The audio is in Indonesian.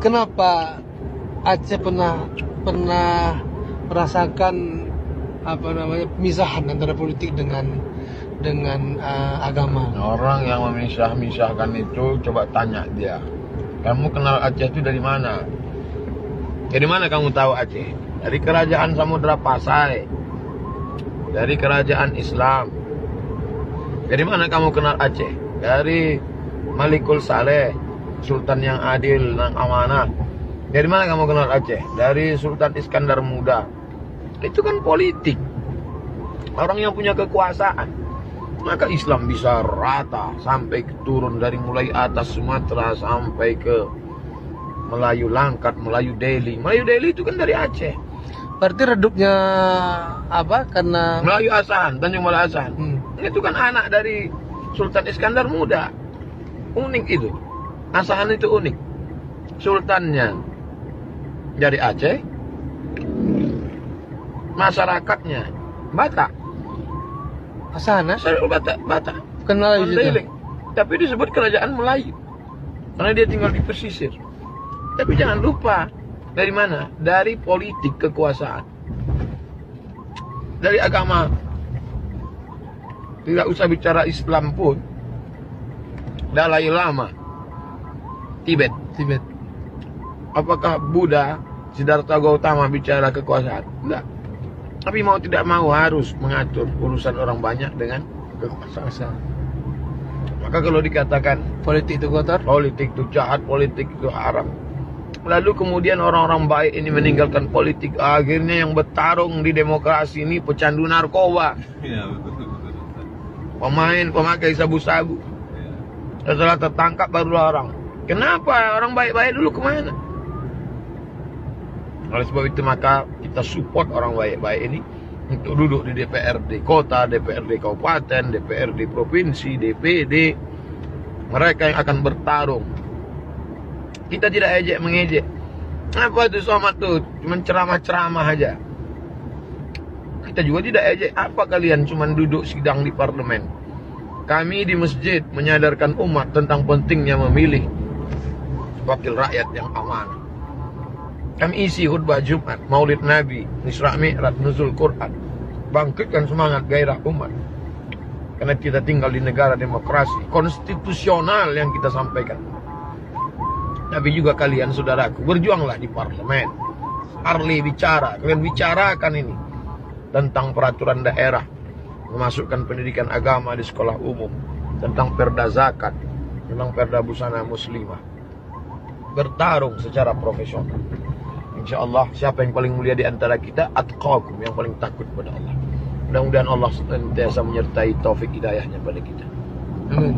Kenapa Aceh pernah merasakan pemisahan antara politik dengan agama? Orang yang memisahkan itu coba tanya dia, kamu kenal Aceh itu dari mana? Dari mana kamu tahu Aceh? Dari kerajaan Samudra Pasai, dari kerajaan Islam. Dari mana kamu kenal Aceh? Dari Malikul Saleh, Sultan yang adil dan amanah. Dari mana kamu kenal Aceh? Dari Sultan Iskandar Muda. Itu kan politik, orang yang punya kekuasaan. Maka Islam bisa rata sampai turun dari mulai atas Sumatera sampai ke Melayu Langkat, Melayu Deli. Melayu Deli itu kan dari Aceh. Berarti redupnya karena Melayu Asahan, Tanjung Balai Asahan. Itu kan anak dari Sultan Iskandar Muda. Unik itu. Asahan itu unik. Sultannya dari Aceh, masyarakatnya Batak. Asana Batak. kenal di situ. Mandailing. Tapi disebut kerajaan Melayu karena dia tinggal di pesisir. Tapi jangan lupa, dari mana? Dari politik kekuasaan. Dari agama. Tidak usah bicara Islam pun. Dalai Lama, Tibet. Apakah Buddha, Siddhartha Gautama bicara kekuasaan? Enggak. Tapi mau tidak mau harus mengatur urusan orang banyak dengan kekuasaan. Maka kalau dikatakan Politik itu kotor. politik itu jahat, politik itu haram, lalu kemudian orang-orang baik ini meninggalkan politik, akhirnya yang bertarung di demokrasi ini pecandu narkoba, pemakai sabu-sabu. Setelah tertangkap barulah orang. Kenapa orang baik-baik dulu kemana? Oleh sebab itu maka kita support orang baik-baik ini untuk duduk di DPRD kota, DPRD kabupaten, DPRD provinsi, DPD. Mereka yang akan bertarung. Kita tidak ejek mengejek. Apa itu Somad tuh? Cuma ceramah-ceramah aja. Kita juga tidak ejek. Apa kalian cuma duduk sidang di parlemen? Kami di masjid menyadarkan umat tentang pentingnya memilih wakil rakyat yang amanah. Kami isi khutbah Jumat, Maulid Nabi, Isra Mi'raj, Nuzul Quran. Bangkitkan semangat gairah umat. Karena kita tinggal di negara demokrasi, konstitusional yang kita sampaikan. Tapi juga kalian saudaraku, berjuanglah di parlemen. Arli bicara, kalian bicarakan ini tentang peraturan daerah, memasukkan pendidikan agama di sekolah umum, tentang perda zakat, tentang perda busana muslimah. Bertarung secara profesional. InsyaAllah siapa yang paling mulia di antara kita? Atqakum, yang paling takut pada Allah. Mudah-mudahan Allah senantiasa menyertai taufik hidayahnya pada kita. Amin.